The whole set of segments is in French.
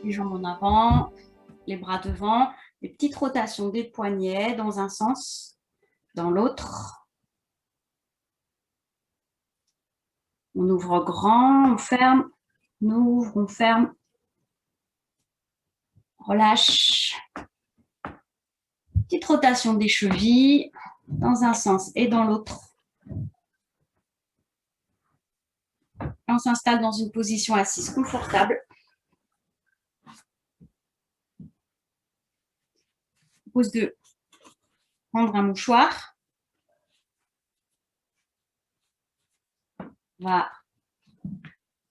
les jambes en avant, les bras devant, des petites rotations des poignets dans un sens, dans l'autre. On ouvre grand, on ferme, on ouvre, on ferme, relâche. Petite rotation des chevilles dans un sens et dans l'autre. On s'installe dans une position assise confortable. Je propose de prendre un mouchoir. On va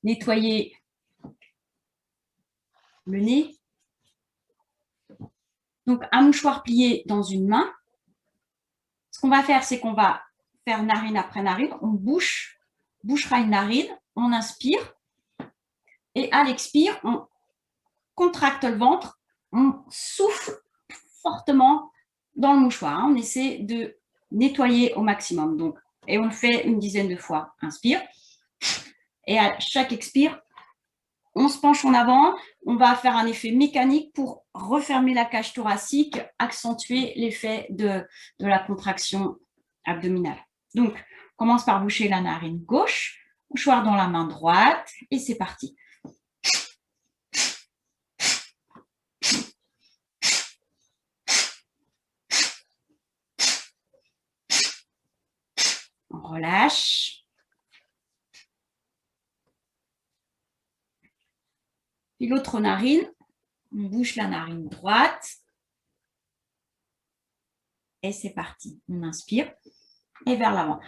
nettoyer le nez. Donc, un mouchoir plié dans une main. Ce qu'on va faire, c'est qu'on va faire narine après narine. On bouchera une narine, on inspire. Et à l'expire, on contracte le ventre, on souffle fortement dans le mouchoir. On essaie de nettoyer au maximum. Donc, et on le fait une dizaine de fois. Inspire. Et à chaque expire, on se penche en avant. On va faire un effet mécanique pour refermer la cage thoracique, accentuer l'effet de la contraction abdominale. Donc, on commence par boucher la narine gauche, mouchoir dans la main droite, et c'est parti. On relâche. Puis l'autre narine, on bouche la narine droite. Et c'est parti. On inspire et vers l'avant.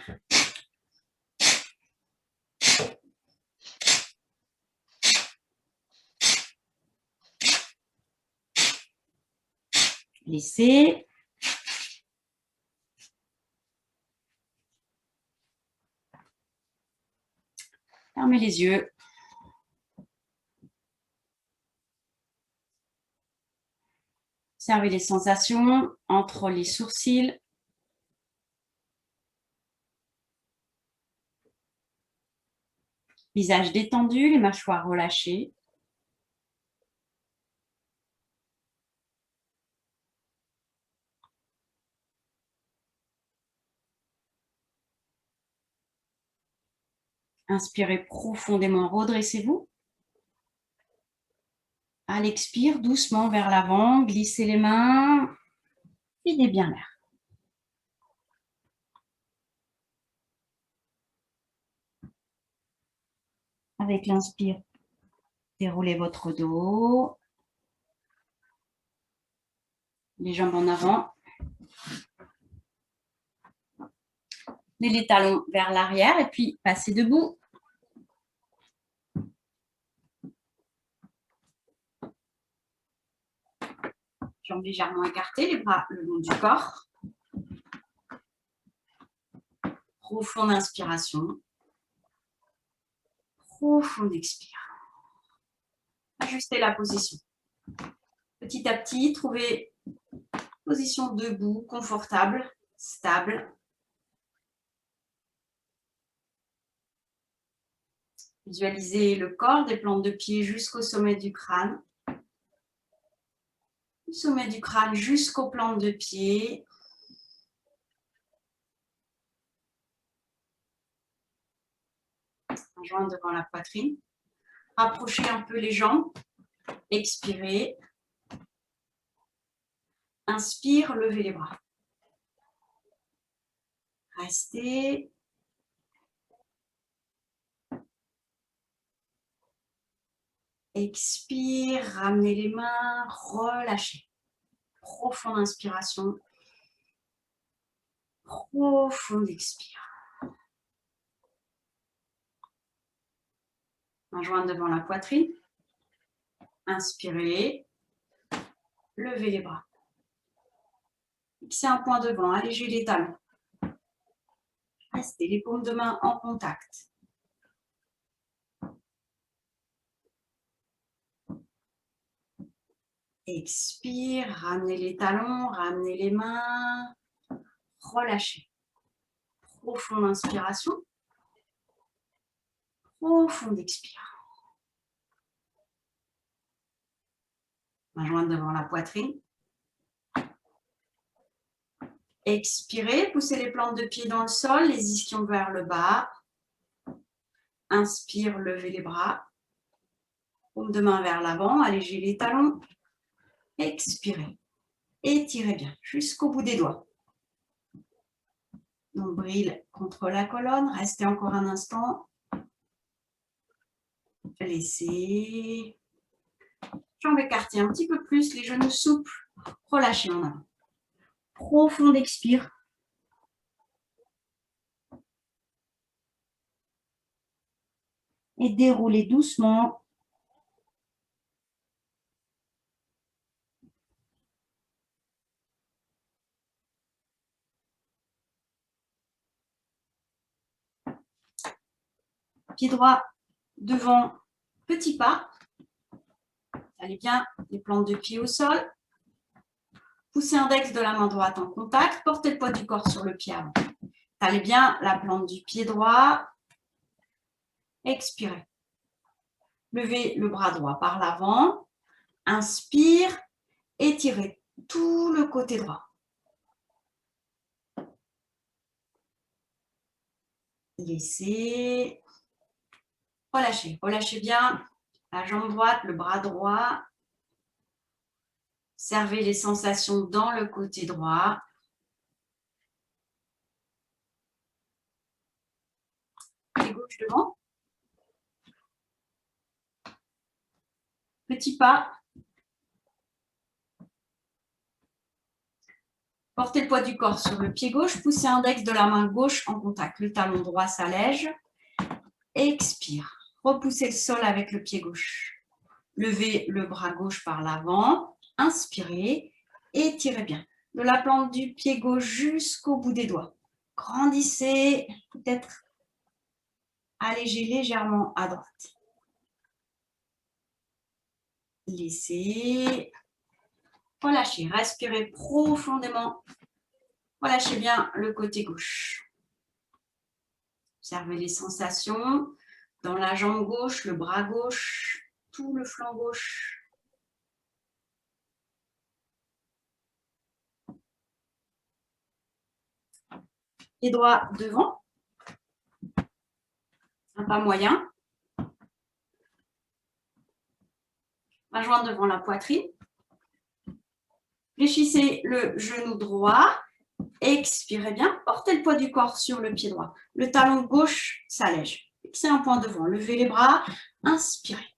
Laissez. Fermez les yeux. Observez les sensations entre les sourcils. Visage détendu, les mâchoires relâchées. Inspirez profondément, redressez-vous. À l'expire, doucement vers l'avant, glissez les mains, videz bien l'air. Avec l'inspire, déroulez votre dos, les jambes en avant. Les talons vers l'arrière et puis passez debout. Jambes légèrement écartées, les bras le long du corps. Profonde inspiration. Profonde expire. Ajustez la position. Petit à petit, trouvez position debout, confortable, stable. Visualisez le corps des plantes de pied jusqu'au sommet du crâne. Du sommet du crâne jusqu'aux plantes de pied. Un joint devant la poitrine. Rapprochez un peu les jambes. Expirez. Inspire, levez les bras. Restez. Expire, ramenez les mains, relâchez. Profonde inspiration. Profonde expire. Un joint devant la poitrine. Inspirez. Levez les bras. Fixez un point devant, allégez les talons. Restez les paumes de main en contact. Expire, ramenez les talons, ramenez les mains, relâchez. Profonde inspiration. Profonde expire. Main jointe devant la poitrine. Expirez, poussez les plantes de pied dans le sol, les ischions vers le bas. Inspire, levez les bras. Paume de main vers l'avant, allégez les talons. Expirez. Étirez bien jusqu'au bout des doigts. Nombril contre la colonne. Restez encore un instant. Laissez. Jambes écartées un petit peu plus, les genoux souples. Relâchez en avant. Profond expire. Et déroulez doucement. Pied droit devant, petit pas. Allez bien, les plantes de pied au sol. Poussez l'index de la main droite en contact. Portez le poids du corps sur le pied avant. Allez bien, la plante du pied droit. Expirez. Levez le bras droit par l'avant. Inspire. Étirez tout le côté droit. Laissez. Relâchez. Relâchez bien la jambe droite, le bras droit. Observez les sensations dans le côté droit. Pied gauche devant. Petit pas. Portez le poids du corps sur le pied gauche. Poussez l'index de la main gauche en contact. Le talon droit s'allège. Expire. Repoussez le sol avec le pied gauche. Levez le bras gauche par l'avant. Inspirez. Étirez bien. De la plante du pied gauche jusqu'au bout des doigts. Grandissez. Peut-être allégez légèrement à droite. Laissez. Relâchez. Respirez profondément. Relâchez bien le côté gauche. Observez les sensations dans la jambe gauche, le bras gauche, tout le flanc gauche. Pied droit devant. Un pas moyen. Main jointe devant la poitrine. Fléchissez le genou droit. Expirez bien. Portez le poids du corps sur le pied droit. Le talon gauche s'allège. Fixez un point devant. Levez les bras. Inspirez.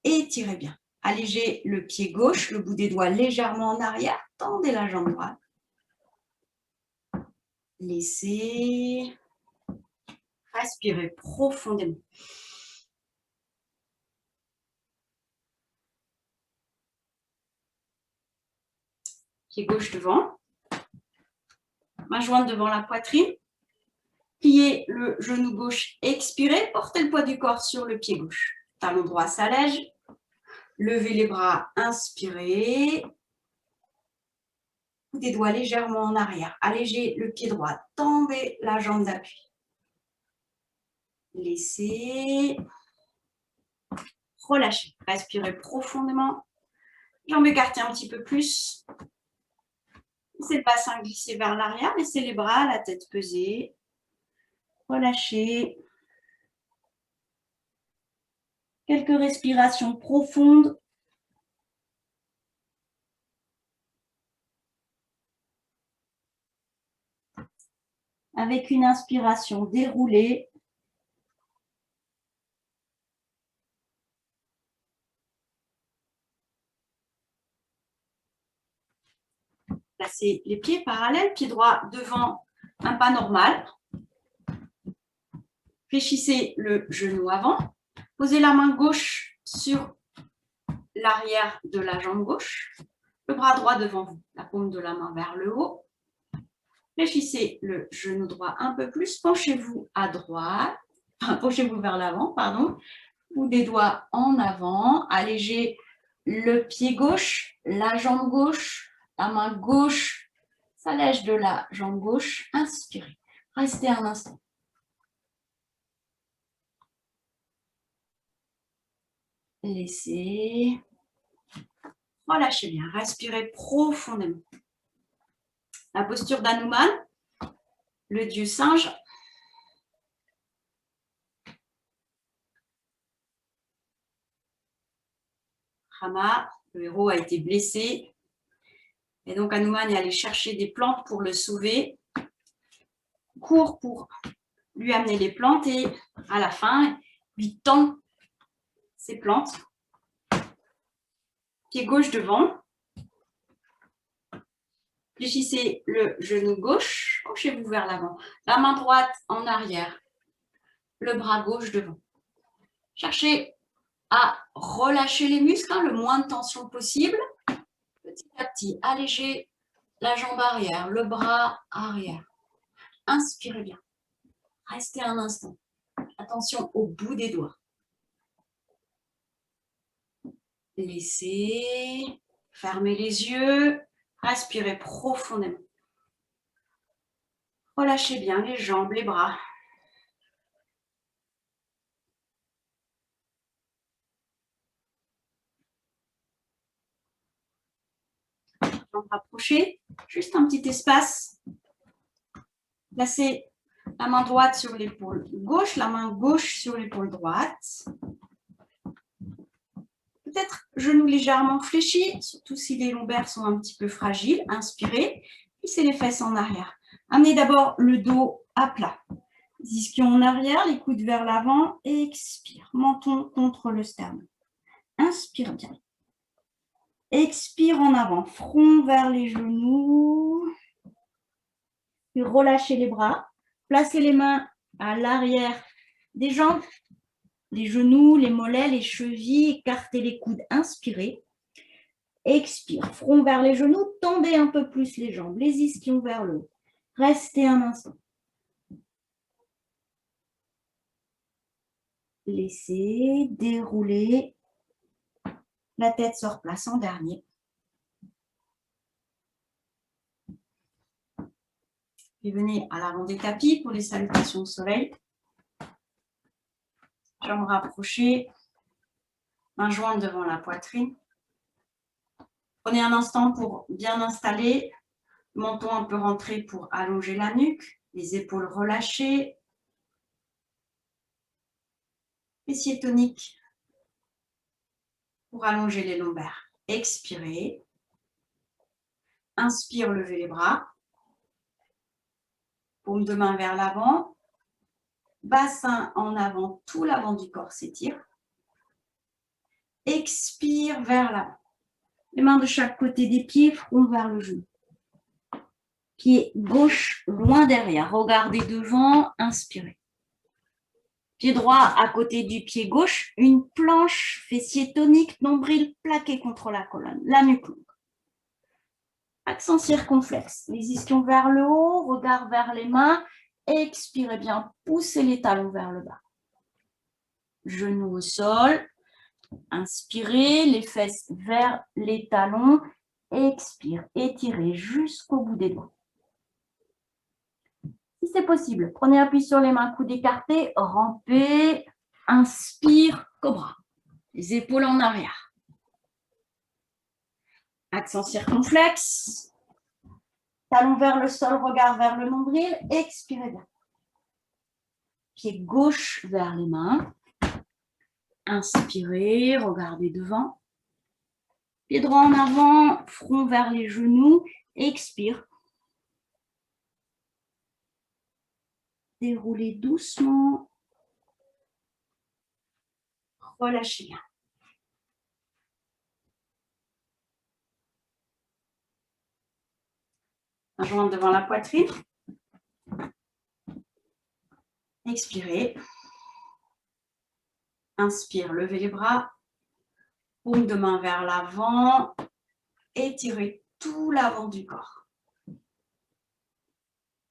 Étirez bien. Allégez le pied gauche, le bout des doigts légèrement en arrière. Tendez la jambe droite. Laissez. Respirez profondément. Pied gauche devant. Main jointe devant la poitrine. Pliez le genou gauche, expirez. Portez le poids du corps sur le pied gauche. Talon droit s'allège. Levez les bras, inspirez. Bout des doigts légèrement en arrière. Allégez le pied droit. Tendez la jambe d'appui. Laissez. Relâchez. Respirez profondément. Jambes écartées un petit peu plus. Laissez le bassin glisser vers l'arrière. Laissez les bras, la tête pesée. Relâchez. Quelques respirations profondes. Avec une inspiration déroulée. Placez les pieds parallèles, pied droit devant, un pas normal. Fléchissez le genou avant. Posez la main gauche sur l'arrière de la jambe gauche. Le bras droit devant vous, la paume de la main vers le haut. Fléchissez le genou droit un peu plus. Penchez-vous à droite. Enfin, penchez-vous vers l'avant, pardon. Bout des doigts en avant. Allégez le pied gauche, la jambe gauche, la main gauche s'allège de la jambe gauche. Inspirez. Restez un instant. Laissez. Relâchez bien, respirez profondément. La posture d'Hanuman, le dieu singe. Rama, le héros, a été blessé. Et donc Hanuman est allé chercher des plantes pour le sauver. Court pour lui amener les plantes et à la fin, lui tend ces plantes. Pied gauche devant. Fléchissez le genou gauche, penchez-vous vers l'avant. La main droite en arrière, le bras gauche devant. Cherchez à relâcher les muscles, le moins de tension possible. Petit à petit, allégez la jambe arrière, le bras arrière. Inspirez bien. Restez un instant. Attention au bout des doigts. Laissez, fermez les yeux, respirez profondément. Relâchez bien les jambes, les bras. Jambes rapprochées, juste un petit espace. Placez la main droite sur l'épaule gauche, la main gauche sur l'épaule droite. Peut-être genoux légèrement fléchis, surtout si les lombaires sont un petit peu fragiles. Inspirez, plissez les fesses en arrière. Amenez d'abord le dos à plat. Les ischions en arrière, les coudes vers l'avant. Expire, menton contre le sternum. Inspire bien. Expire en avant, front vers les genoux. Puis relâchez les bras. Placez les mains à l'arrière des jambes, les genoux, les mollets, les chevilles. Écartez les coudes, inspirez. Expire, front vers les genoux. Tendez un peu plus les jambes, les ischions vers le haut. Restez un instant. Laissez dérouler. La tête se replace en dernier. Puis venez à l'avant des tapis pour les salutations au soleil. Jambes rapprochées, mains jointes devant la poitrine. Prenez un instant pour bien installer, le menton un peu rentré pour allonger la nuque, les épaules relâchées. Fessiers toniques pour allonger les lombaires. Expirez. Inspire, levez les bras. Paume de main vers l'avant. Bassin en avant, tout l'avant du corps s'étire. Expire vers l'avant. Les mains de chaque côté des pieds, front vers le genou. Pied gauche loin derrière. Regardez devant, inspirez. Pied droit à côté du pied gauche, une planche, fessier tonique, nombril plaqué contre la colonne, la nuque longue. Accent circonflexe, les ischions vers le haut, regard vers les mains. Expirez bien, poussez les talons vers le bas. Genoux au sol. Inspirez, les fesses vers les talons. Expire, étirez jusqu'au bout des doigts. Si c'est possible, prenez appui sur les mains, coudes écartés, rampez. Inspire, cobra. Les épaules en arrière. Accent circonflexe. Talons vers le sol, regard vers le nombril. Expirez bien. Pied gauche vers les mains. Inspirez, regardez devant. Pied droit en avant, front vers les genoux. Expire. Déroulez doucement. Relâchez bien. Un joint devant la poitrine. Expirez. Inspire, levez les bras. Paume de main vers l'avant. Étirez tout l'avant du corps.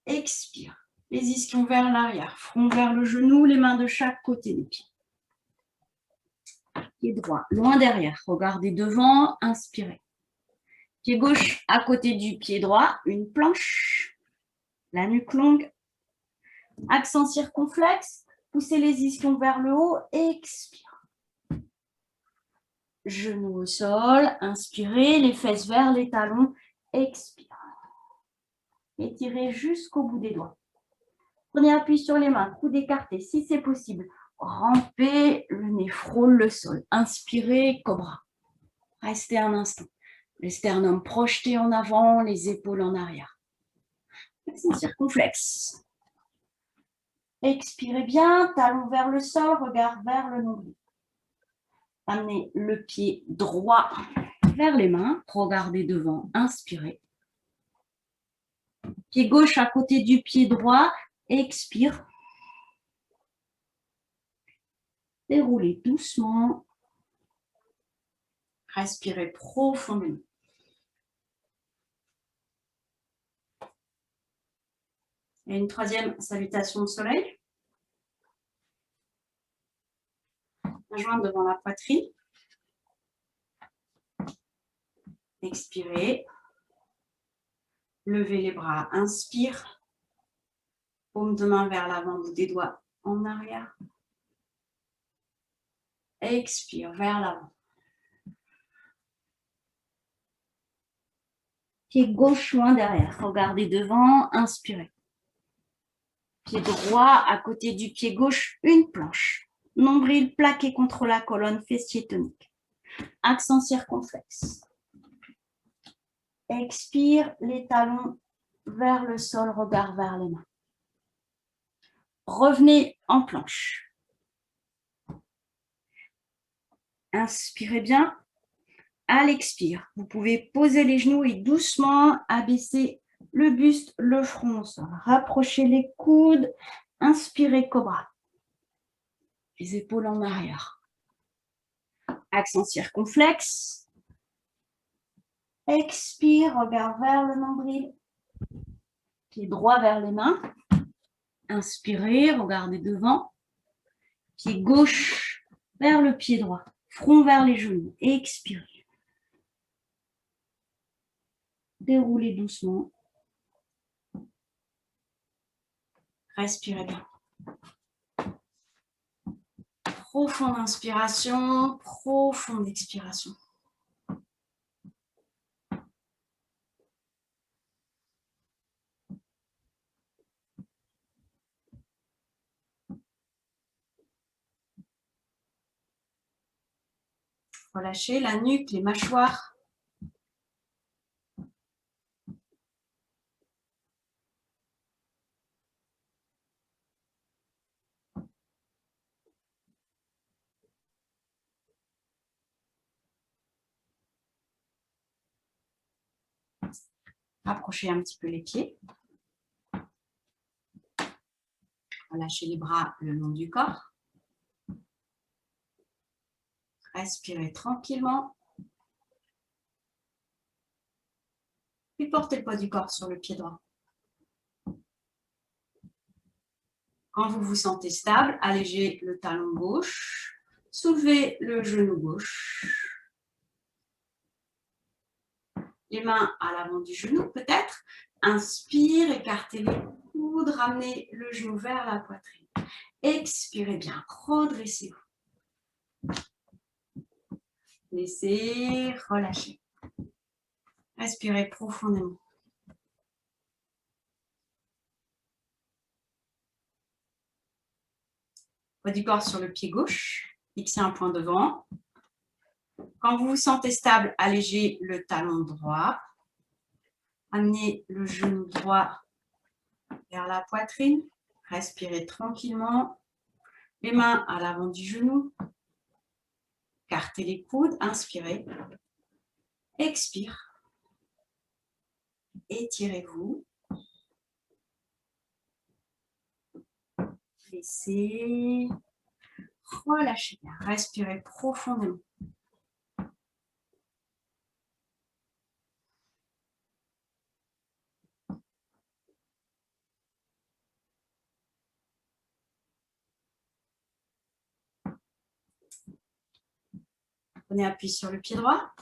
Expire. Les ischions vers l'arrière, front vers le genou, les mains de chaque côté des pieds. Pied droit, loin derrière, regardez devant, inspirez. Pied gauche à côté du pied droit, une planche, la nuque longue. Accent circonflexe, poussez les ischions vers le haut, expire. Genoux au sol, inspirez, les fesses vers les talons, expire. Étirez jusqu'au bout des doigts. Prenez appui sur les mains, coudes écartés, si c'est possible. Rampez, le nez frôle le sol. Inspirez, cobra. Restez un instant. Le sternum projeté en avant, les épaules en arrière. Flexion circonflexe. Expirez bien, talons vers le sol, regard vers le nombril. Amenez le pied droit vers les mains, regardez devant, inspirez. Pied gauche à côté du pied droit, expire. Déroulez doucement. Respirez profondément. Et une troisième salutation au soleil. La jointe devant la poitrine. Expirez. Levez les bras, inspire. Paume de main vers l'avant, bout des doigts en arrière. Expire vers l'avant. Pied gauche loin derrière. Regardez devant, inspirez. Pied droit à côté du pied gauche, une planche. Nombril plaqué contre la colonne, fessier tonique. Accent circonflexe. Expire, les talons vers le sol, regard vers les mains. Revenez en planche. Inspirez bien. À l'expire, vous pouvez poser les genoux et doucement abaisser le buste, le front au sol. Rapprochez les coudes. Inspirez, cobra. Les épaules en arrière. Accent circonflexe. Expire, regard vers le nombril. Pied droit vers les mains. Inspirez, regardez devant. Pied gauche vers le pied droit. Front vers les genoux. Expirez. Déroulez doucement. Respirez bien. Profonde inspiration, profonde expiration. Relâchez la nuque, les mâchoires. Rapprochez un petit peu les pieds. Relâchez les bras le long du corps. Respirez tranquillement. Puis portez le poids du corps sur le pied droit. Quand vous vous sentez stable, allégez le talon gauche. Soulevez le genou gauche. Les mains à l'avant du genou peut-être. Inspire, écartez les coudes, ramenez le genou vers la poitrine. Expirez bien, redressez-vous. Laissez relâcher. Respirez profondément. Poids du corps sur le pied gauche. Fixez un point devant. Quand vous vous sentez stable, allégez le talon droit. Amenez le genou droit vers la poitrine. Respirez tranquillement. Les mains à l'avant du genou. Écartez les coudes. Inspirez. Expire. Étirez-vous. Laissez. Relâchez bien. Respirez profondément. Prenez appui sur le pied droit.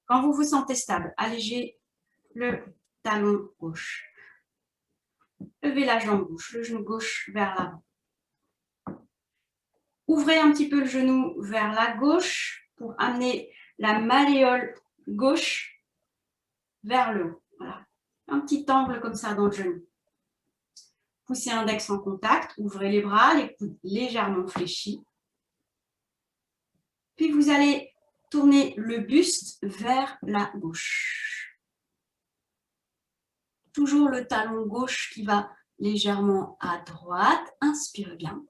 Quand vous vous sentez stable, allégez le talon gauche. Levez la jambe gauche, le genou gauche vers l'avant. Ouvrez un petit peu le genou vers la gauche pour amener la malléole gauche vers le haut. Voilà. Un petit angle comme ça dans le genou. Poussez l'index en contact, ouvrez les bras, les coudes légèrement fléchis. Puis vous allez tourner le buste vers la gauche. Toujours le talon gauche qui va légèrement à droite. Inspirez bien.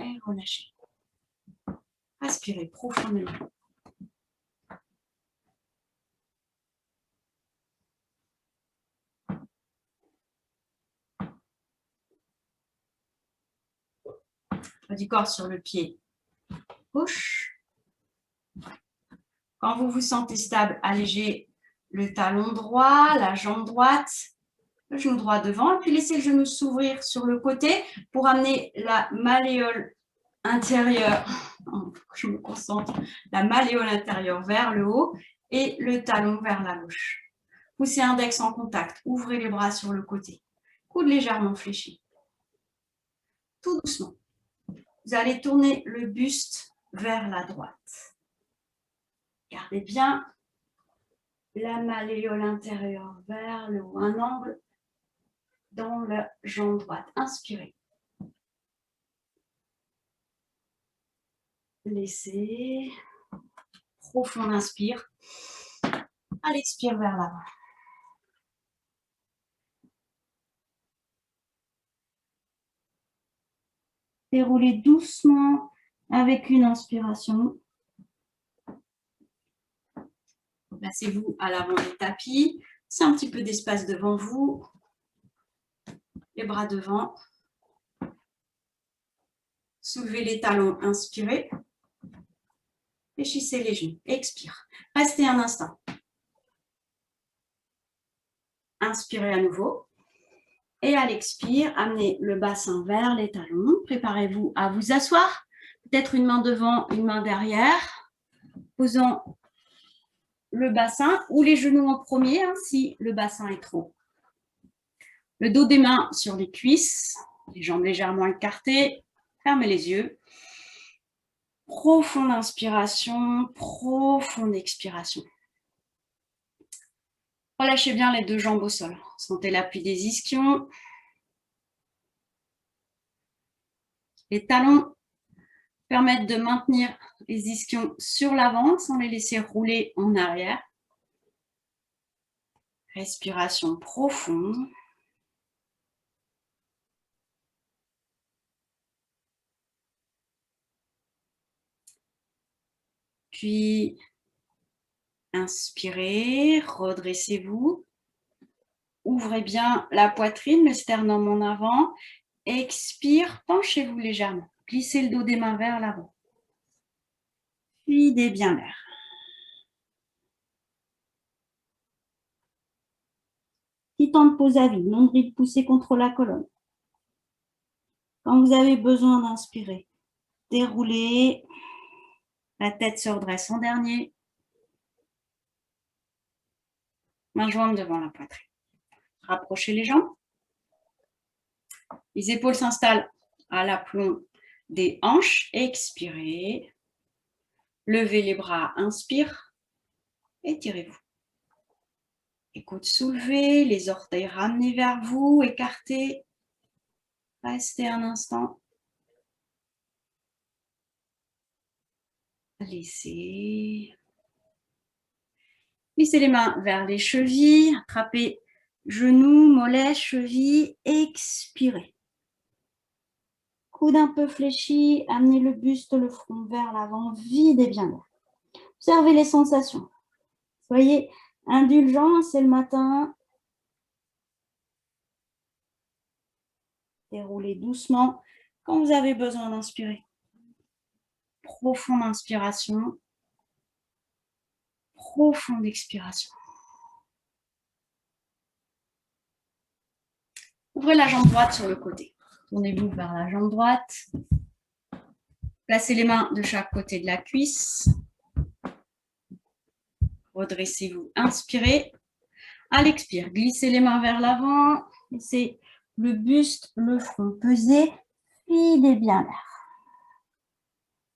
Et relâchez. Inspirez profondément. Poids du corps sur le pied gauche. Quand vous vous sentez stable, allégez le talon droit, la jambe droite, le genou droit devant, et puis laissez le genou s'ouvrir sur le côté pour amener la malléole intérieure, je me concentre, la malléole intérieure vers le haut et le talon vers la gauche. Poussez index en contact, ouvrez les bras sur le côté, coude légèrement fléchi. Tout doucement. Vous allez tourner le buste vers la droite. Gardez bien la malléole intérieure vers le haut, un angle dans la jambe droite. Inspirez. Laissez. Profond inspire. À l'expire vers l'avant. Déroulez doucement avec une inspiration. Placez-vous à l'avant du tapis. C'est un petit peu d'espace devant vous. Les bras devant. Soulevez les talons, inspirez. Fléchissez les genoux, expire. Restez un instant. Inspirez à nouveau. Et à l'expire, amenez le bassin vers les talons. Préparez-vous à vous asseoir. Peut-être une main devant, une main derrière. Posant le bassin ou les genoux en premier, hein, si le bassin est trop. Le dos des mains sur les cuisses, les jambes légèrement écartées. Fermez les yeux. Profonde inspiration, profonde expiration. Relâchez bien les deux jambes au sol. Sentez l'appui des ischions. Les talons permettent de maintenir les ischions sur l'avant sans les laisser rouler en arrière. Respiration profonde. Puis, inspirez, redressez-vous. Ouvrez bien la poitrine, le sternum en avant. Expire, penchez-vous légèrement. Glissez le dos des mains vers l'avant. Videz bien l'air. Petit temps de pause à vide, nombril poussé contre la colonne. Quand vous avez besoin d'inspirer, déroulez. La tête se redresse en dernier. Main jointe devant la poitrine. Rapprochez les jambes. Les épaules s'installent à l'aplomb des hanches. Expirez. Levez les bras. Inspire. Étirez-vous. Les coudes soulevés. Les orteils ramenés vers vous. Écartés. Restez un instant. Laissez. Glissez les mains vers les chevilles. Attrapez genoux, mollets, chevilles. Expirez. Coude un peu fléchi, amenez le buste, le front vers l'avant, videz bien l'air. Observez les sensations. Soyez indulgents, c'est le matin. Déroulez doucement quand vous avez besoin d'inspirer. Profonde inspiration. Profonde expiration. Ouvrez la jambe droite sur le côté. Tournez-vous vers la jambe droite. Placez les mains de chaque côté de la cuisse. Redressez-vous, inspirez. À l'expire, glissez les mains vers l'avant. Laissez le buste, le front peser. Videz bien l'air.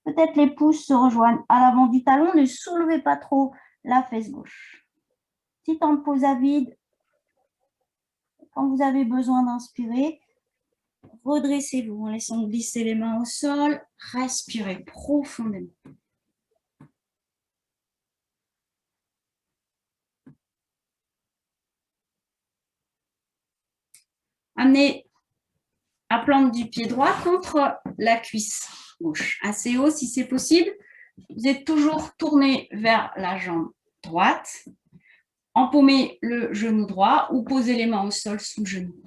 Peut-être les pouces se rejoignent à l'avant du talon. Ne soulevez pas trop la fesse gauche. Petit temps de pause à vide. Quand vous avez besoin d'inspirer, redressez-vous en laissant glisser les mains au sol. Respirez profondément. Amenez la plante du pied droit contre la cuisse gauche. Assez haut si c'est possible. Vous êtes toujours tourné vers la jambe droite. Empaumez le genou droit ou posez les mains au sol sous le genou.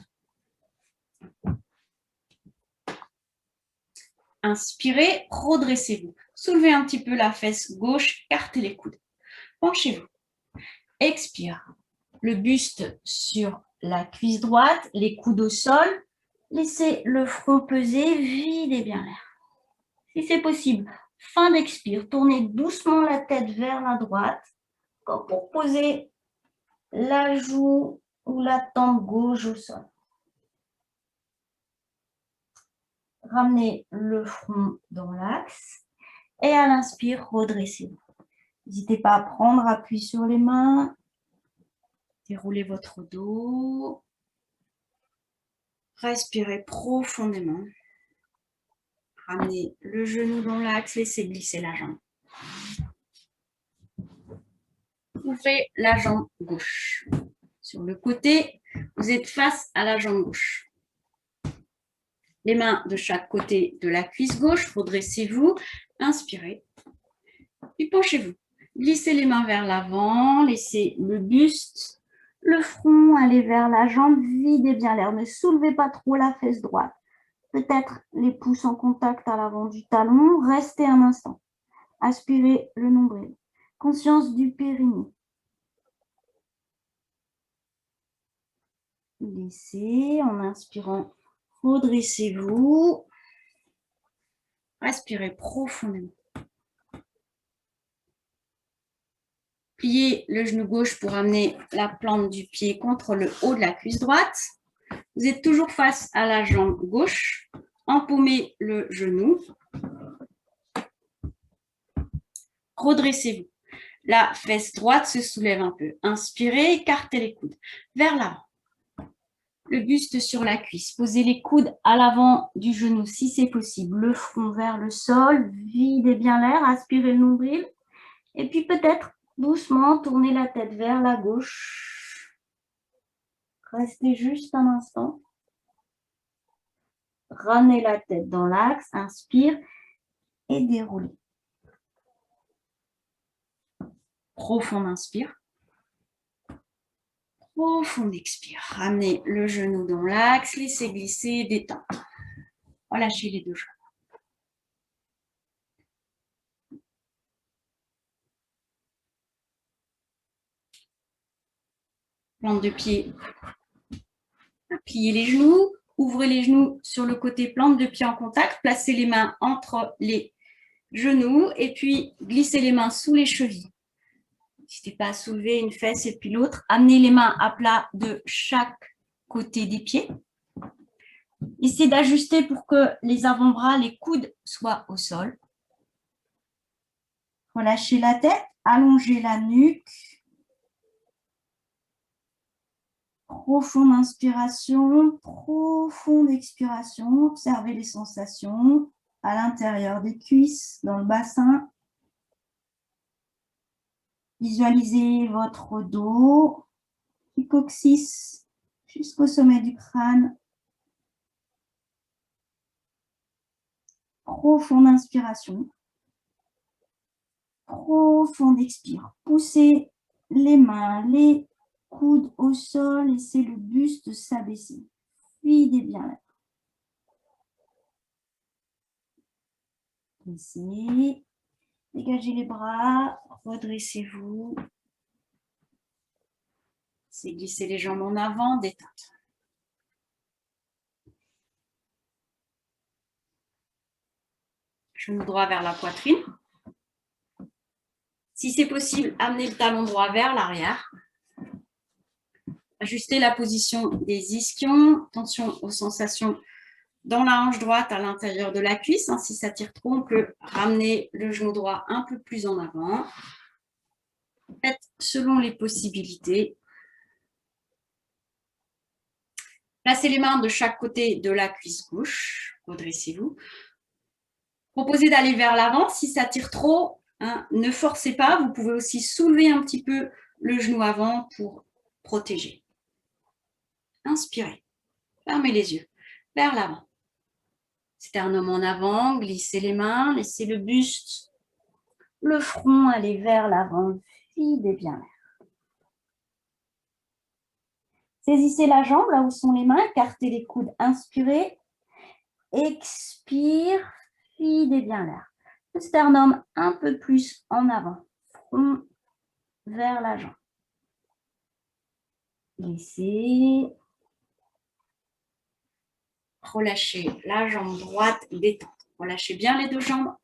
Inspirez, redressez-vous. Soulevez un petit peu la fesse gauche, écartez les coudes. Penchez-vous. Expire. Le buste sur la cuisse droite, les coudes au sol. Laissez le front peser, videz bien l'air. Si c'est possible, fin d'expire, tournez doucement la tête vers la droite, comme pour poser la joue ou la tempe gauche au sol. Ramenez le front dans l'axe et à l'inspire, redressez-vous. N'hésitez pas à prendre appui sur les mains, déroulez votre dos, respirez profondément. Ramenez le genou dans l'axe, laissez glisser la jambe. Ouvrez la jambe gauche. Sur le côté, vous êtes face à la jambe gauche. Les mains de chaque côté de la cuisse gauche, redressez-vous, inspirez, puis penchez-vous. Glissez les mains vers l'avant, laissez le buste, le front aller vers la jambe, videz bien l'air. Ne soulevez pas trop la fesse droite. Peut-être les pouces en contact à l'avant du talon. Restez un instant. Aspirez le nombril. Conscience du périnée. Laissez en inspirant. Redressez-vous. Respirez profondément. Pliez le genou gauche pour amener la plante du pied contre le haut de la cuisse droite. Vous êtes toujours face à la jambe gauche. Empaumez le genou. Redressez-vous. La fesse droite se soulève un peu. Inspirez, écartez les coudes vers l'avant. Le buste sur la cuisse. Posez les coudes à l'avant du genou si c'est possible. Le front vers le sol. Videz bien l'air. Aspirez le nombril. Et puis peut-être doucement tournez la tête vers la gauche. Restez juste un instant. Ramenez la tête dans l'axe. Inspire et déroulez. Profond inspire. Profond expire. Ramenez le genou dans l'axe. Laissez glisser, détendre. Relâchez les deux jambes. Plante de pied. Pliez les genoux. Ouvrez les genoux sur le côté, plante de pied en contact. Placez les mains entre les genoux et puis glissez les mains sous les chevilles. N'hésitez pas à soulever une fesse et puis l'autre. Amenez les mains à plat de chaque côté des pieds. Essayez d'ajuster pour que les avant-bras, les coudes soient au sol. Relâchez la tête, allongez la nuque. Profonde inspiration, profonde expiration. Observez les sensations à l'intérieur des cuisses, dans le bassin. Visualisez votre dos, du coccyx jusqu'au sommet du crâne. Profonde inspiration. Profonde expire. Poussez les mains, les coudes au sol, laissez le buste s'abaisser. Videz bien l'air. Laissez. Dégagez les bras, redressez-vous. C'est glisser les jambes en avant, détente. Genou droit vers la poitrine. Si c'est possible, amenez le talon droit vers l'arrière. Ajustez la position des ischions. Attention aux sensations dans la hanche droite à l'intérieur de la cuisse. Si ça tire trop, on peut ramener le genou droit un peu plus en avant. Faites selon les possibilités. Placez les mains de chaque côté de la cuisse gauche. Redressez-vous. Proposez d'aller vers l'avant. Si ça tire trop, ne forcez pas. Vous pouvez aussi soulever un petit peu le genou avant pour protéger. Inspirez. Fermez les yeux. Vers l'avant. Sternum en avant. Glissez les mains. Laissez le buste, le front aller vers l'avant. Videz bien l'air. Saisissez la jambe là où sont les mains. Écartez les coudes. Inspirez. Expire. Videz bien l'air. Le sternum un peu plus en avant. Front vers la jambe. Laissez. Relâchez la jambe droite, détente. Relâchez bien les deux jambes.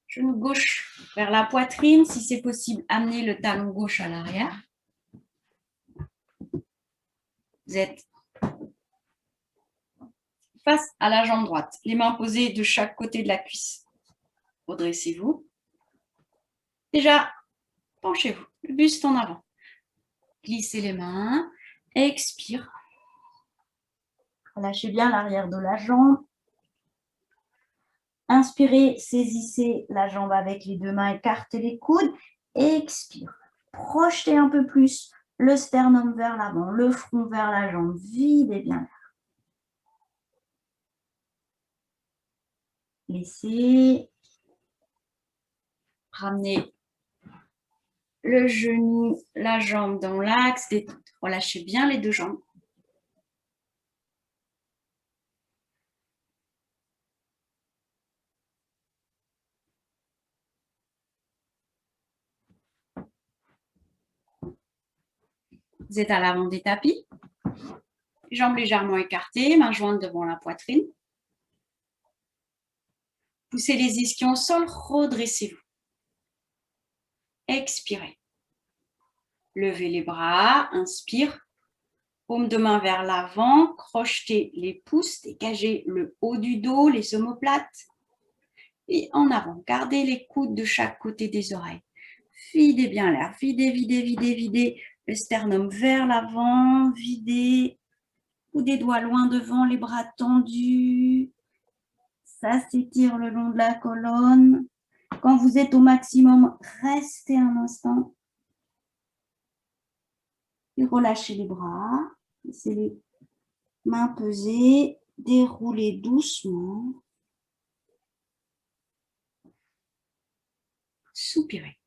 Genou gauche vers la poitrine. Si c'est possible, amenez le talon gauche à l'arrière. Vous êtes face à la jambe droite. Les mains posées de chaque côté de la cuisse. Redressez-vous. Déjà, penchez-vous. Le buste en avant. Glissez les mains. Expire. Relâchez bien l'arrière de la jambe. Inspirez, saisissez la jambe avec les deux mains, écartez les coudes. Expire. Projetez un peu plus le sternum vers l'avant, le front vers la jambe. Videz bien l'air. Laissez. Ramenez le genou, la jambe dans l'axe. Relâchez bien les deux jambes. Vous êtes à l'avant des tapis. Jambes légèrement écartées, mains jointes devant la poitrine. Poussez les ischions au sol, redressez-vous. Expirez. Levez les bras, inspire. Paume de main vers l'avant, crochetez les pouces, dégagez le haut du dos, les omoplates. Et en avant, gardez les coudes de chaque côté des oreilles. Videz bien l'air, videz, videz, videz, videz. Le sternum vers l'avant, videz. Ou des doigts loin devant, les bras tendus. Ça s'étire le long de la colonne. Quand vous êtes au maximum, restez un instant. Et relâchez les bras. Laissez les mains pesées. Déroulez doucement. Soupirez.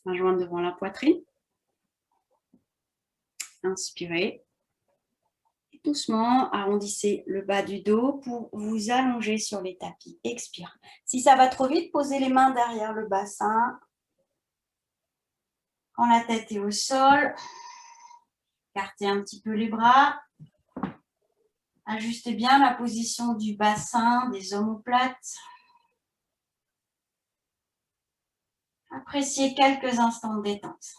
Main jointe devant la poitrine. Inspirez. Et doucement, arrondissez le bas du dos pour vous allonger sur les tapis. Expire. Si ça va trop vite, posez les mains derrière le bassin. Quand la tête est au sol, écartez un petit peu les bras. Ajustez bien la position du bassin, des omoplates. Appréciez quelques instants de détente.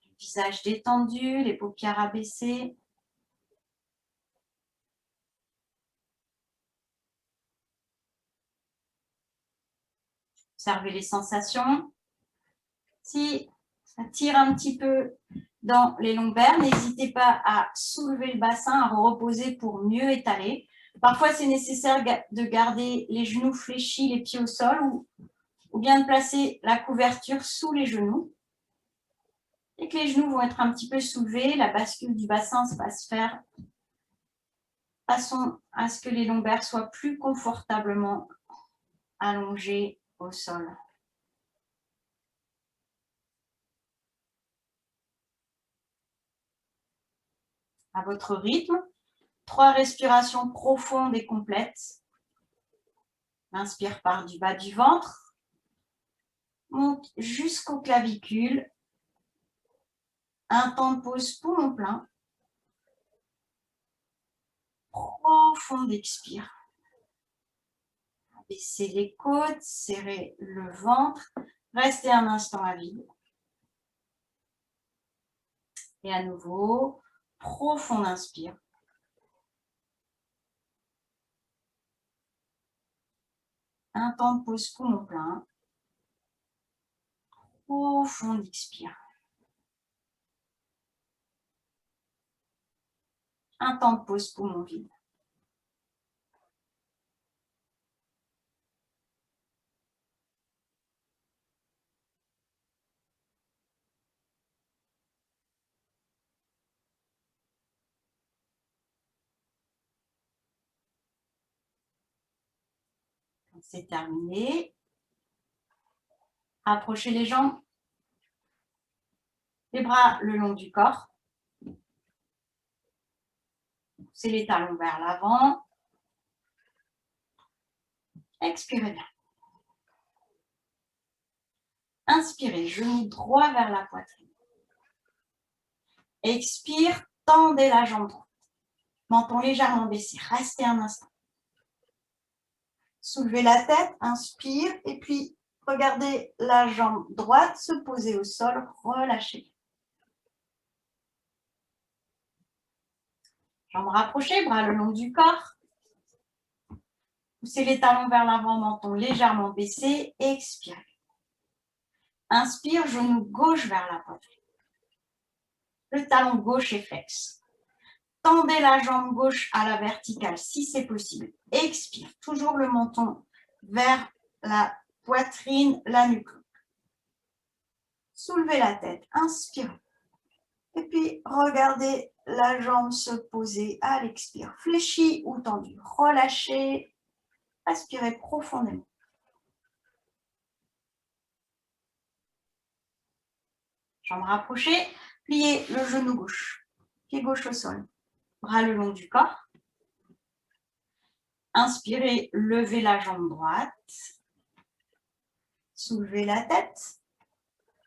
Le visage détendu, les paupières abaissées. Observez les sensations. Si ça tire un petit peu dans les lombaires, n'hésitez pas à soulever le bassin, à reposer pour mieux étaler. Parfois, c'est nécessaire de garder les genoux fléchis, les pieds au sol, ou bien de placer la couverture sous les genoux. Et que les genoux vont être un petit peu soulevés, la bascule du bassin va se faire de façon à ce que les lombaires soient plus confortablement allongés au sol. À votre rythme, 3 respirations profondes et complètes. Inspire par du bas du ventre, monte jusqu'aux clavicules. Un temps de pause poumon plein. Profonde expire. Baissez les côtes, serrez le ventre. Restez un instant à vide. Et à nouveau, profond inspire. Un temps de pause poumon plein. Profond expire. Un temps de pause poumon vide. C'est terminé. Approchez les jambes. Les bras le long du corps. Poussez les talons vers l'avant. Expirez bien. Inspirez, genou droit vers la poitrine. Expire, tendez la jambe droite. Menton légèrement baissé. Restez un instant. Soulevez la tête, inspire, et puis regardez la jambe droite se poser au sol, relâchez. Jambes rapprochées, bras le long du corps. Poussez les talons vers l'avant, menton légèrement baissé, expirez. Inspire, genou gauche vers la poitrine. Le talon gauche est flex. Tendez la jambe gauche à la verticale si c'est possible. Expire, toujours le menton vers la poitrine, la nuque. Soulevez la tête, inspirez. Et puis, regardez la jambe se poser à l'expire. Fléchie ou tendue. Relâchez. Aspirez profondément. Jambes rapprochées. Pliez le genou gauche. Pied gauche au sol. Bras le long du corps. Inspirez, levez la jambe droite. Soulevez la tête.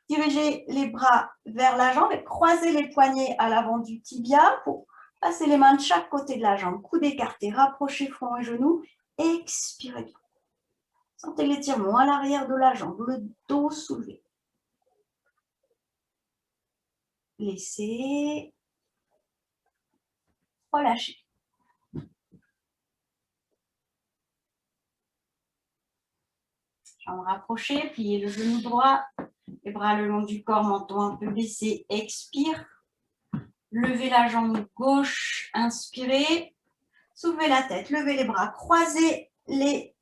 Dirigez les bras vers la jambe et croisez les poignets à l'avant du tibia pour passer les mains de chaque côté de la jambe. Coude écarté, rapprochez front et genoux. Expirez bien. Sentez l'étirement à l'arrière de la jambe, le dos soulevé. Laissez. Relâchez. Jambes rapprochées, pliez le genou droit, les bras le long du corps, menton un peu baissé, expire. Levez la jambe gauche, inspirez. Soulevez la tête, levez les bras, croisez les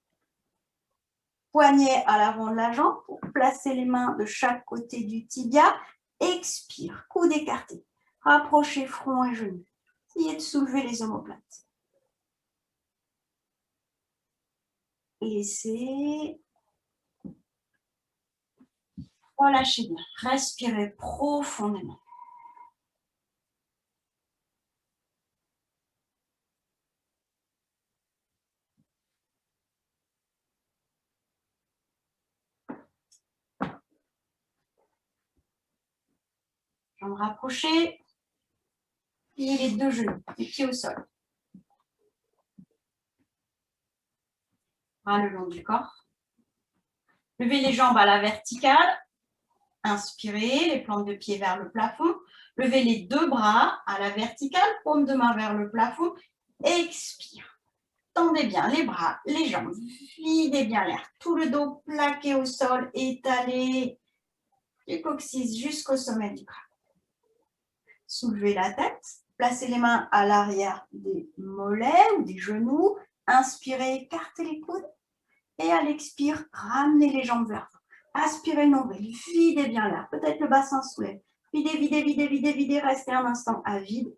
poignets à l'avant de la jambe pour placer les mains de chaque côté du tibia. Expire, coude écarté. Rapprochez front et genoux. Essayez de soulever les omoplates. Laissez. Relâchez bien. Respirez profondément. Jambes rapprochées. Pliez les deux genoux, les pieds au sol. Bras le long du corps. Levez les jambes à la verticale. Inspirez, les plantes de pied vers le plafond. Levez les deux bras à la verticale, paume de main vers le plafond. Expire. Tendez bien les bras, les jambes. Videz bien l'air. Tout le dos plaqué au sol, étalé du coccyx jusqu'au sommet du crâne. Soulevez la tête. Placez les mains à l'arrière des mollets ou des genoux. Inspirez, écartez les coudes. Et à l'expire, ramenez les jambes vers vous. Aspirez le nombril, videz bien l'air. Peut-être le bassin soulève. Videz, videz, videz, videz, videz. Restez un instant à vide.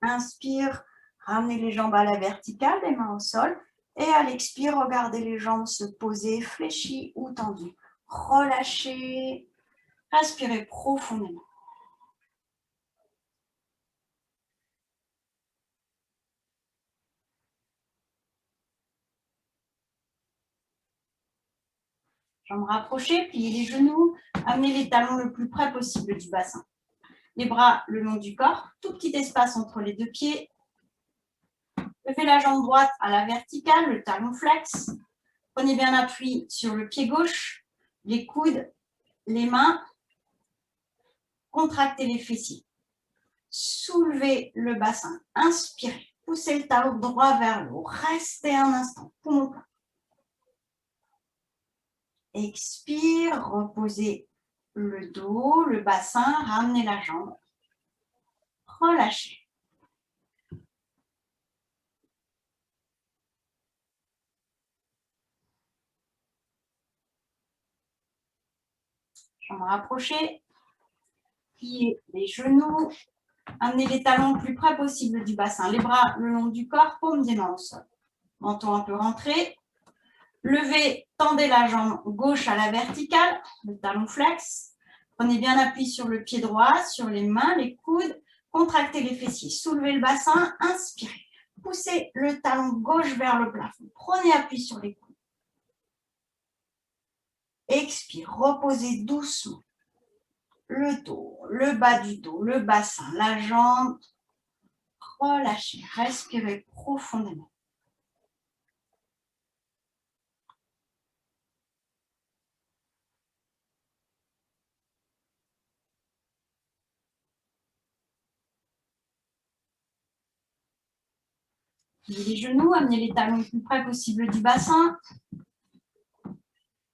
Inspire, ramenez les jambes à la verticale, les mains au sol. Et à l'expire, regardez les jambes se poser, fléchies ou tendues. Relâchez. Respirez profondément. Jambes rapprochées, pliez les genoux, amenez les talons le plus près possible du bassin. Les bras le long du corps, tout petit espace entre les deux pieds. Levez la jambe droite à la verticale, le talon flex. Prenez bien appui sur le pied gauche, les coudes, les mains. Contractez les fessiers. Soulevez le bassin. Inspirez. Poussez le talon droit vers le haut. Restez un instant. Poumon plein. Expire. Reposez le dos, le bassin. Ramenez la jambe. Relâchez. Jambes rapprochées. Pliez les genoux. Amenez les talons le plus près possible du bassin. Les bras le long du corps, paumes des mains au sol. Menton un peu rentré. Levez, tendez la jambe gauche à la verticale, le talon flex. Prenez bien appui sur le pied droit, sur les mains, les coudes. Contractez les fessiers. Soulevez le bassin. Inspirez. Poussez le talon gauche vers le plafond. Prenez appui sur les coudes. Expire. Reposez doucement. Le dos, le bas du dos, le bassin, la jambe. Relâchez. Respirez profondément. Pliez les genoux, amenez les talons le plus près possible du bassin.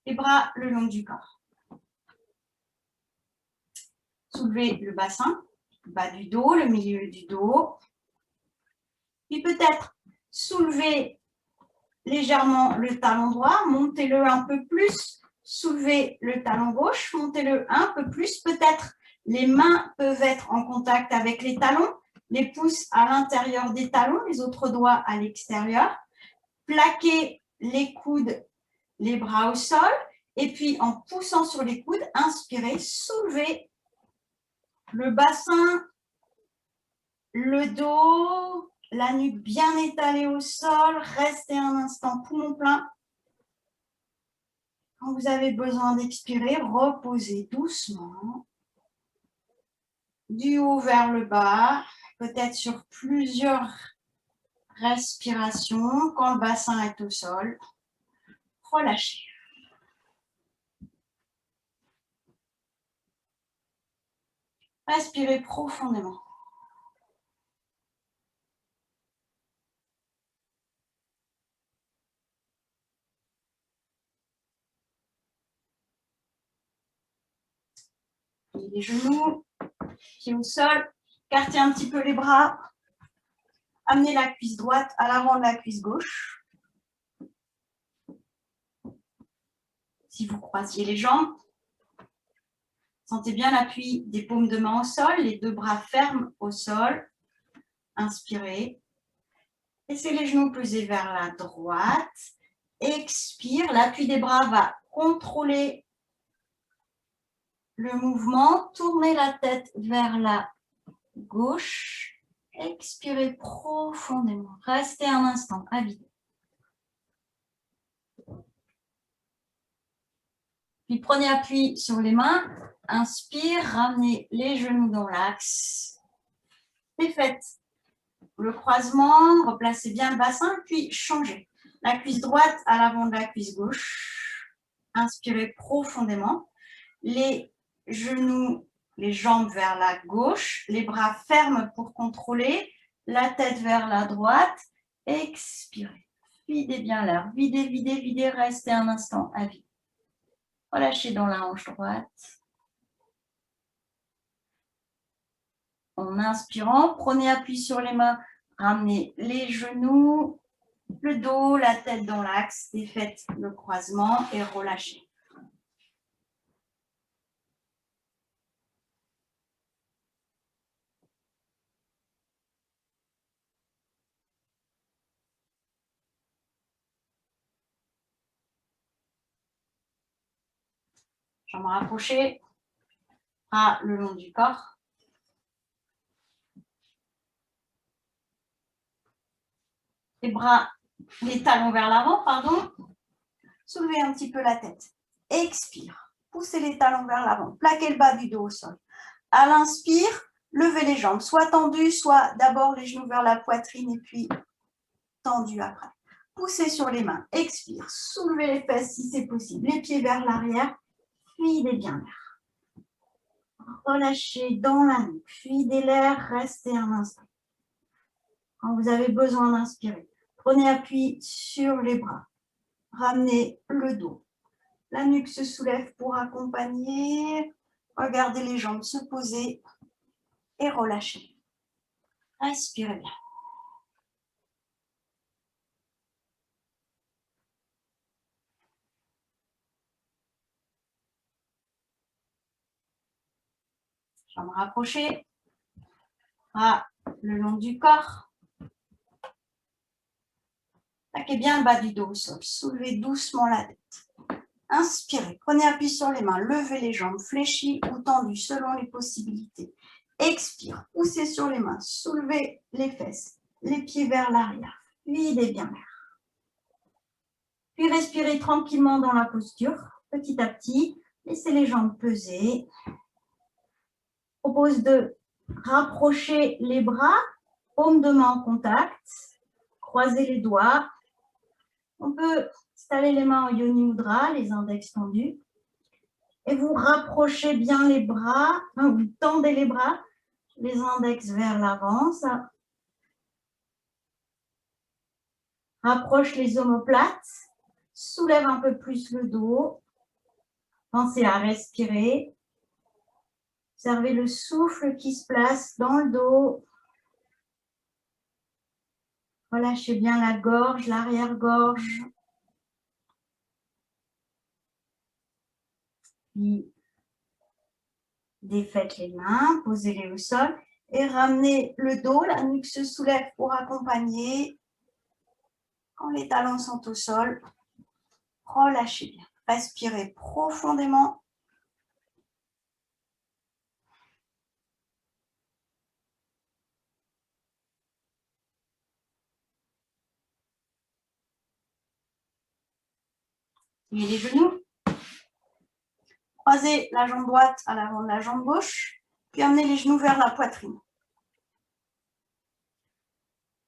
Les bras le long du corps. Soulevez le bassin, le bas du dos, le milieu du dos. Puis peut-être soulevez légèrement le talon droit, montez-le un peu plus. Soulevez le talon gauche, montez-le un peu plus. Peut-être les mains peuvent être en contact avec les talons, les pouces à l'intérieur des talons, les autres doigts à l'extérieur. Plaquez les coudes, les bras au sol. Et puis en poussant sur les coudes, inspirez, soulevez le bassin, le dos, la nuque bien étalée au sol. Restez un instant poumon plein. Quand vous avez besoin d'expirer, reposez doucement. Du haut vers le bas, peut-être sur plusieurs respirations. Quand le bassin est au sol, relâchez. Respirez profondément. Les genoux, pieds au sol, écartez un petit peu les bras. Amenez la cuisse droite à l'avant de la cuisse gauche. Si vous croisiez les jambes, sentez bien l'appui des paumes de main au sol, les deux bras fermes au sol. Inspirez. Laissez les genoux peser vers la droite. Expire. L'appui des bras va contrôler le mouvement. Tournez la tête vers la gauche. Expirez profondément. Restez un instant à vide. Puis prenez appui sur les mains. Inspire. Ramenez les genoux dans l'axe. C'est fait. Le croisement, replacez bien le bassin, puis changez. La cuisse droite à l'avant de la cuisse gauche. Inspirez profondément. Les genoux, les jambes vers la gauche. Les bras fermes pour contrôler. La tête vers la droite. Expirez. Videz bien l'air. Videz, videz, videz. Restez un instant à vide. Relâchez dans la hanche droite. En inspirant, prenez appui sur les mains, ramenez les genoux, le dos, la tête dans l'axe, et faites le croisement et relâchez. Jambes rapprochées, bras le long du corps. Les bras, les talons vers l'avant, pardon. Soulevez un petit peu la tête. Expire. Poussez les talons vers l'avant. Plaquez le bas du dos au sol. À l'inspire, levez les jambes, soit tendues, soit d'abord les genoux vers la poitrine et puis tendues après. poussez sur les mains. Expire, soulevez les fesses si c'est possible. Les pieds vers l'arrière, videz bien l'air. Relâchez dans la nuque, videz l'air, restez un instant. Quand vous avez besoin d'inspirer, prenez appui sur les bras. Ramenez le dos. La nuque se soulève pour accompagner. Regardez les jambes se poser et relâchez. Respirez bien. Jambes rapprochées. Bras le long du corps. Plaquez bien le bas du dos au sol. Soulevez doucement la tête. Inspirez. Prenez appui sur les mains. Levez les jambes fléchies ou tendues selon les possibilités. Expire. Poussez sur les mains. Soulevez les fesses. Les pieds vers l'arrière. Videz bien l'air. Puis respirez tranquillement dans la posture. Petit à petit. Laissez les jambes peser. Je propose de rapprocher les bras. Paumes de main en contact. Croisez les doigts. On peut installer les mains en Yoni Mudra, les index tendus. Et vous rapprochez bien les bras, vous tendez les bras, les index vers l'avant. Ça rapproche les omoplates, soulève un peu plus le dos. Pensez à respirer. Observez le souffle qui se place dans le dos. Relâchez bien la gorge, l'arrière-gorge. Puis, défaites les mains, posez-les au sol et ramenez le dos, la nuque se soulève pour accompagner. Quand les talons sont au sol, relâchez bien. Respirez profondément. Pliez les genoux. Croisez la jambe droite à l'avant de la jambe gauche, puis emmenez les genoux vers la poitrine.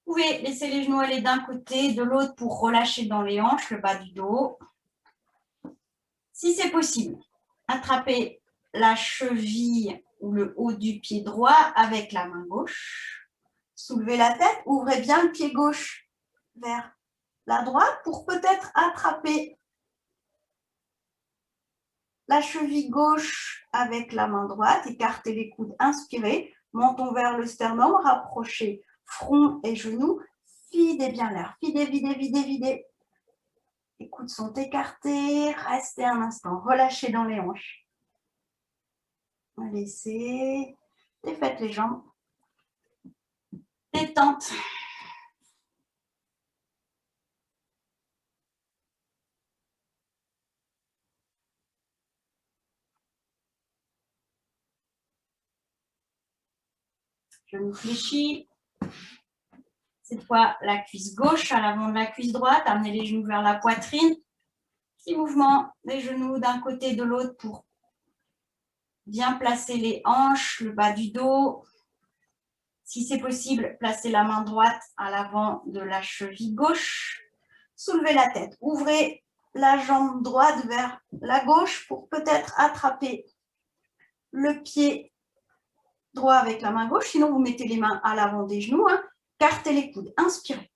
Vous pouvez laisser les genoux aller d'un côté, de l'autre pour relâcher dans les hanches, le bas du dos. Si c'est possible, attrapez la cheville ou le haut du pied droit avec la main gauche. Soulevez la tête, ouvrez bien le pied gauche vers la droite pour peut-être attraper la cheville gauche avec la main droite, écartez les coudes, inspirez, menton vers le sternum, rapprochez front et genoux, videz bien l'air, videz, videz, videz, videz. Les coudes sont écartés, restez un instant, relâchez dans les hanches. Laissez, défaites les jambes, détente. Genou fléchi. Cette fois, la cuisse gauche à l'avant de la cuisse droite. Amenez les genoux vers la poitrine. Petit mouvement des genoux d'un côté et de l'autre pour bien placer les hanches, le bas du dos. Si c'est possible, placez la main droite à l'avant de la cheville gauche. Soulevez la tête. Ouvrez la jambe droite vers la gauche pour peut-être attraper le pied droit avec la main gauche. Sinon, vous mettez les mains à l'avant des genoux. Cartez les coudes. Inspirez.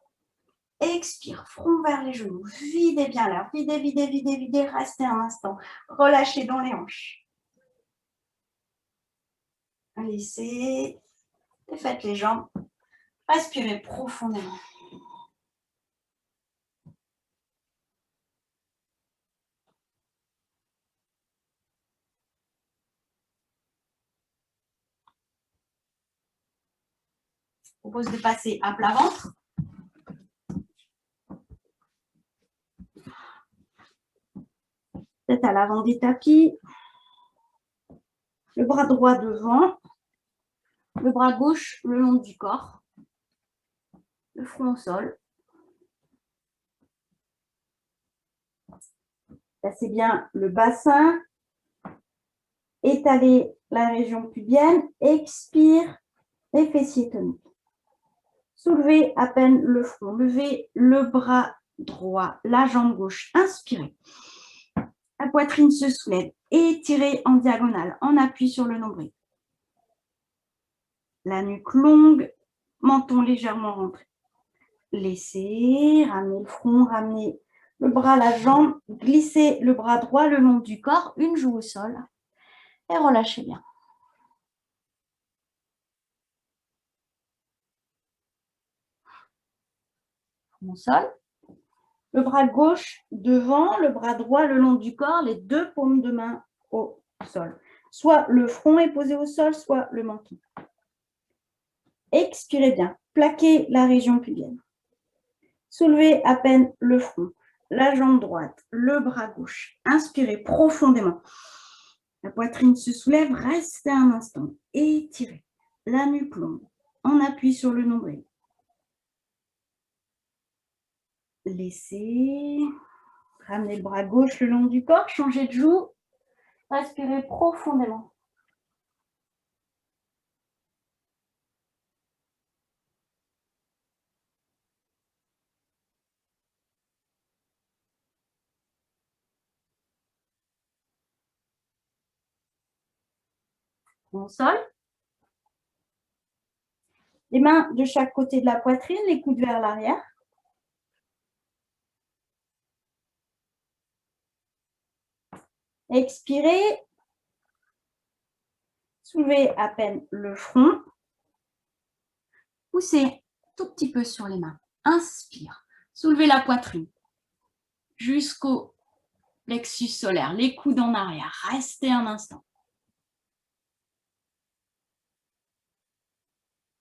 Expire. Front vers les genoux. Videz bien l'air. Videz, videz, videz, videz. Restez un instant. Relâchez dans les hanches. Laissez. Défaites les jambes. Respirez profondément. Je propose de passer à plat ventre. Tête à l'avant des tapis. Le bras droit devant. Le bras gauche le long du corps. Le front au sol. Placez bien le bassin. Étalez la région pubienne. Expire. Les fessiers toniques. Soulevez à peine le front. Levez le bras droit, la jambe gauche, inspirez. La poitrine se soulève, étirez en diagonale, en appui sur le nombril. La nuque longue, menton légèrement rentré. Laissez, ramenez le front, ramenez le bras, la jambe, glissez le bras droit le long du corps, une joue au sol et relâchez bien. Front au sol. Le bras gauche devant, le bras droit le long du corps, les deux paumes de main au sol. Soit le front est posé au sol, soit le menton. Expirez bien, plaquez la région pubienne. Soulevez à peine le front, la jambe droite, le bras gauche. Inspirez profondément. La poitrine se soulève, restez un instant. Étirez. La nuque longue, en appui sur le nombril. Laissez. Ramenez le bras gauche le long du corps, changez de joue. Respirez profondément. Au sol. Les mains de chaque côté de la poitrine, les coudes vers l'arrière. Expirez. Soulevez à peine le front. Poussez tout petit peu sur les mains. Inspire. Soulevez la poitrine jusqu'au plexus solaire, les coudes en arrière. Restez un instant.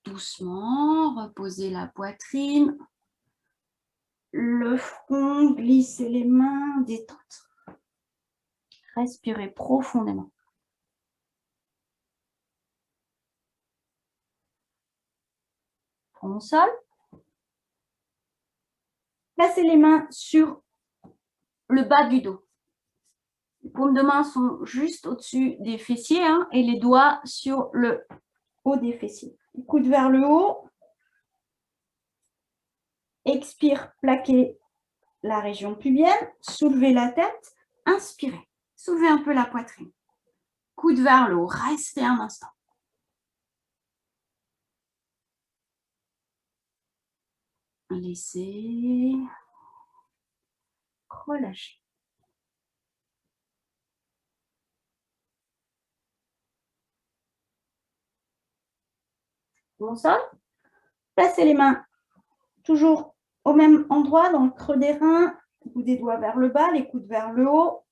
Doucement, reposez la poitrine. Le front, glissez les mains, détente. Respirez profondément. Front au sol. Placez les mains sur le bas du dos. Les paumes de main sont juste au-dessus des fessiers et les doigts sur le haut des fessiers. Les coudes vers le haut. Expire, plaquez la région pubienne. Soulevez la tête. Inspirez. Soulevez un peu la poitrine. Coude vers le haut. Restez un instant. Laissez. Relâchez. Au sol. Placez les mains toujours au même endroit, dans le creux des reins. Bout des doigts vers le bas, les coudes vers le haut.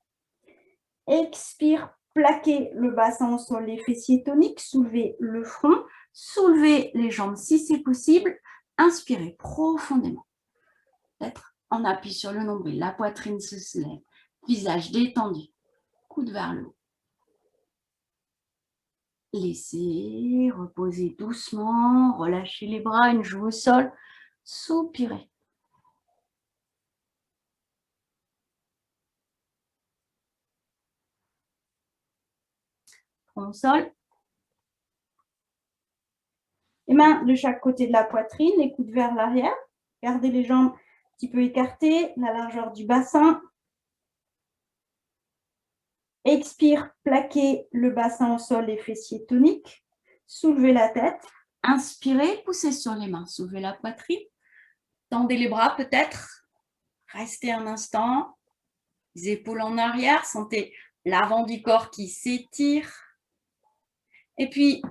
Expire, plaquez le bassin au sol, les fessiers toniques. Soulevez le front. Soulevez les jambes si c'est possible. Inspirez profondément. Peut-être en appui sur le nombril. La poitrine se soulève. Visage détendu. Coude vers le haut. Laissez reposer doucement. Relâchez les bras, une joue au sol. Soupirez. Front au sol. Les mains de chaque côté de la poitrine, les coudes vers l'arrière. Gardez les jambes un petit peu écartées, la largeur du bassin. Expire, plaquez le bassin au sol, les fessiers toniques. Soulevez la tête. Inspirez, poussez sur les mains. Soulevez la poitrine. Tendez les bras peut-être. Restez un instant. Les épaules en arrière. Sentez l'avant du corps qui s'étire. Et puis,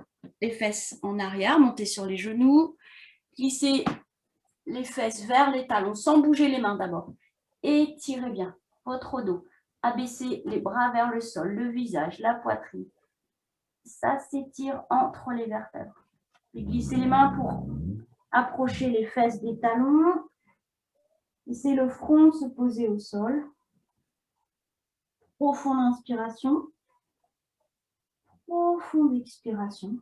les fesses en arrière. Montez sur les genoux. Glissez les fesses vers les talons sans bouger les mains d'abord. Étirez bien votre dos. Abaissez les bras vers le sol, le visage, la poitrine. Ça s'étire entre les vertèbres. Puis glissez les mains pour approcher les fesses des talons. Laissez le front se poser au sol. Profonde inspiration. Profonde expiration.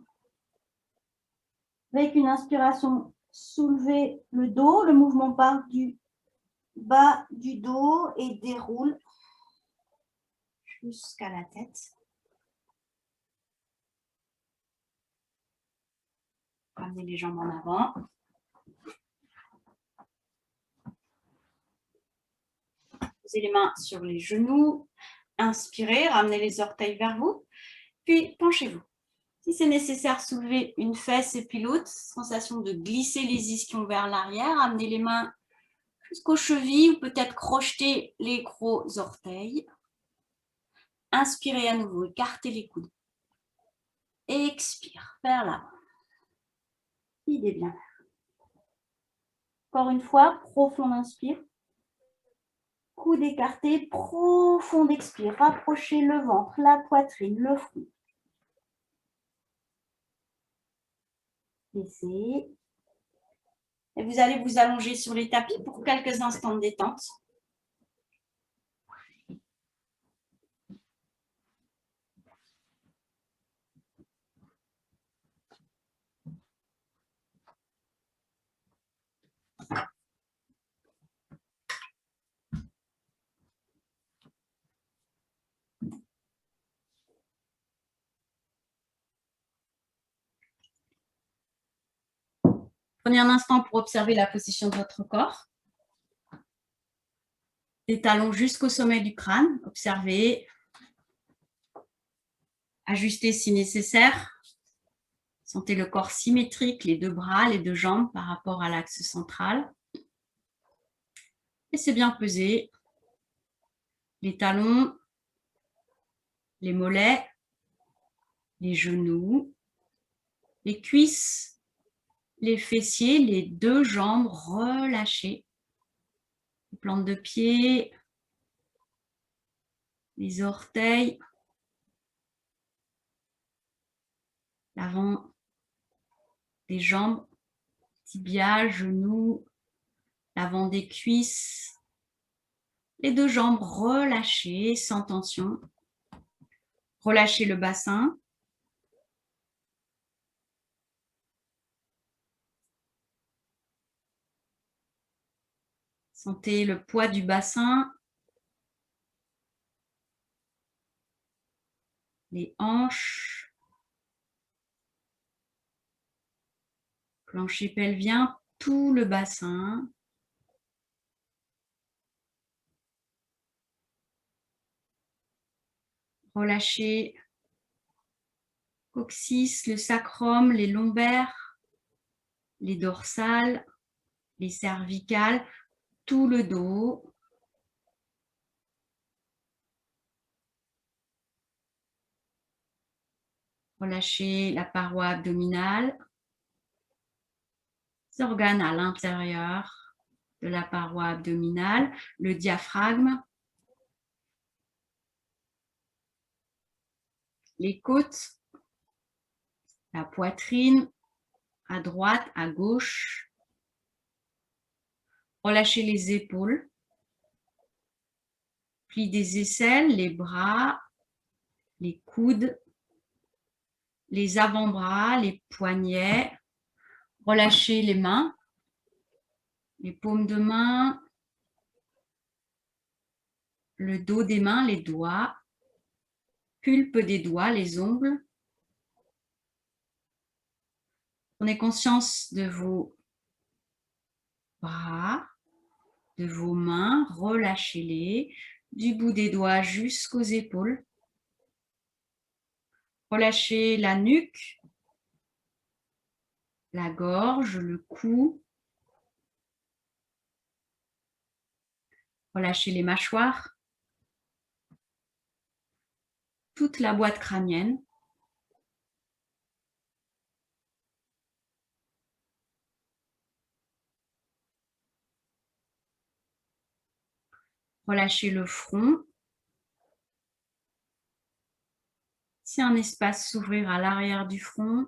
Avec une inspiration, soulevez le dos. Le mouvement part du bas du dos et déroule jusqu'à la tête. Ramenez les jambes en avant. Posez les mains sur les genoux. Inspirez, ramenez les orteils vers vous. Puis, penchez-vous. Si c'est nécessaire, soulevez une fesse et puis l'autre. Sensation de glisser les ischions vers l'arrière. Amenez les mains jusqu'aux chevilles ou peut-être crocheter les gros orteils. Inspirez à nouveau, écartez les coudes. Expire vers l'avant. Idée bien. Encore une fois, profond inspire. Coude écarté, profond expire. Rapprochez le ventre, la poitrine, le front. Laissez. Et vous allez vous allonger sur les tapis pour quelques instants de détente. Prenez un instant pour observer la position de votre corps. Les talons jusqu'au sommet du crâne. Observez. Ajustez si nécessaire. Sentez le corps symétrique, les deux bras, les deux jambes par rapport à l'axe central. Laissez bien peser les talons, les mollets, les genoux, les cuisses, les fessiers, les deux jambes relâchées. Les plantes de pied, les orteils, l'avant des jambes, tibia, genoux, l'avant des cuisses, les deux jambes relâchées sans tension. Relâchez le bassin. Sentez le poids du bassin, les hanches, plancher pelvien, tout le bassin. Relâchez coccyx, le sacrum, les lombaires, les dorsales, les cervicales, tout le dos. Relâchez la paroi abdominale, les organes à l'intérieur de la paroi abdominale, le diaphragme, les côtes, la poitrine, à droite, à gauche. Relâchez les épaules, pli des aisselles, les bras, les coudes, les avant-bras, les poignets. Relâchez les mains, les paumes de main, le dos des mains, les doigts, pulpe des doigts, les ongles. Prenez conscience de vos bras, de vos mains, relâchez-les, du bout des doigts jusqu'aux épaules. Relâchez la nuque, la gorge, le cou. Relâchez les mâchoires, toute la boîte crânienne. Relâchez le front. Si un espace s'ouvrir à l'arrière du front,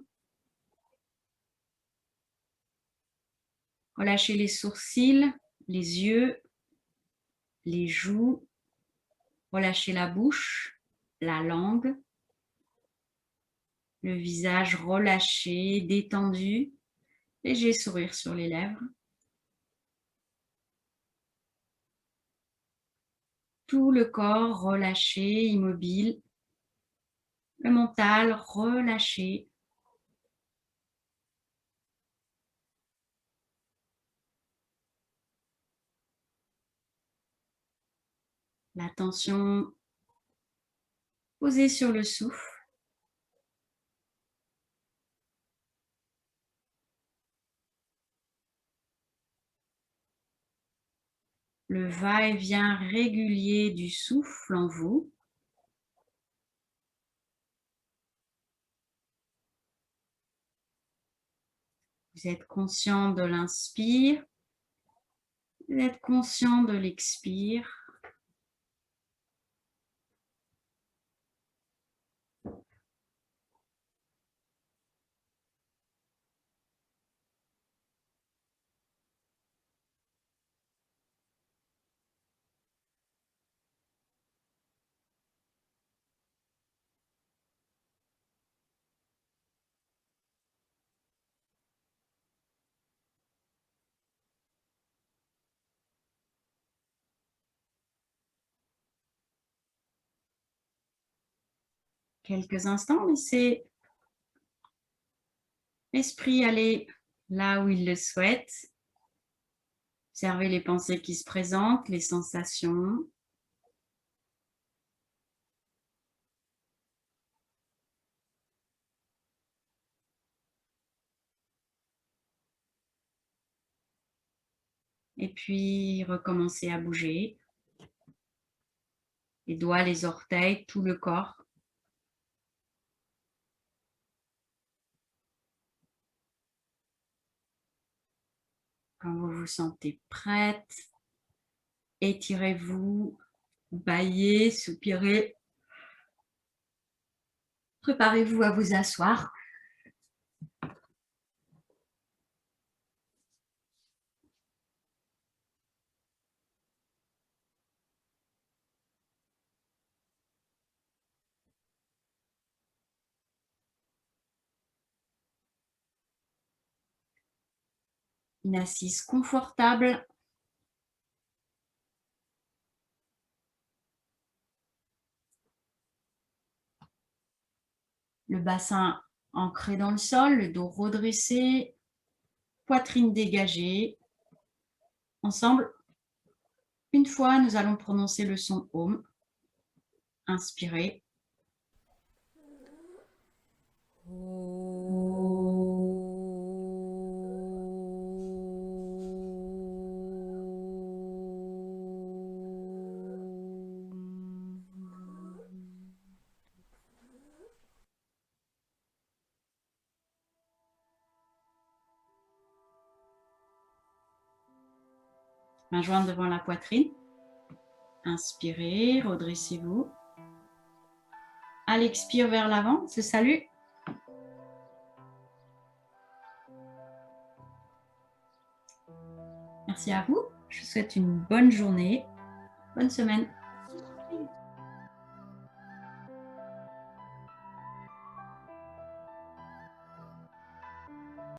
relâchez les sourcils, les yeux, les joues. Relâchez la bouche, la langue, le visage relâché, détendu, léger sourire sur les lèvres. Tout le corps relâché, immobile. Le mental relâché. L'attention posée sur le souffle. Le va-et-vient régulier du souffle en vous. Vous êtes conscient de l'inspire, vous êtes conscient de l'expire. Quelques instants, laissez l'esprit aller là où il le souhaite. Observez les pensées qui se présentent, les sensations. Et puis, recommencez à bouger. Les doigts, les orteils, tout le corps. Quand vous vous sentez prête, étirez-vous, bâillez, soupirez. Préparez-vous à vous asseoir. Une assise confortable. Le bassin ancré dans le sol, le dos redressé, poitrine dégagée. Ensemble, une fois, nous allons prononcer le son Om. Inspirez. Main jointe devant la poitrine. Inspirez, redressez-vous. À l'expire vers l'avant, se salue. Merci à vous. Je vous souhaite une bonne journée, bonne semaine.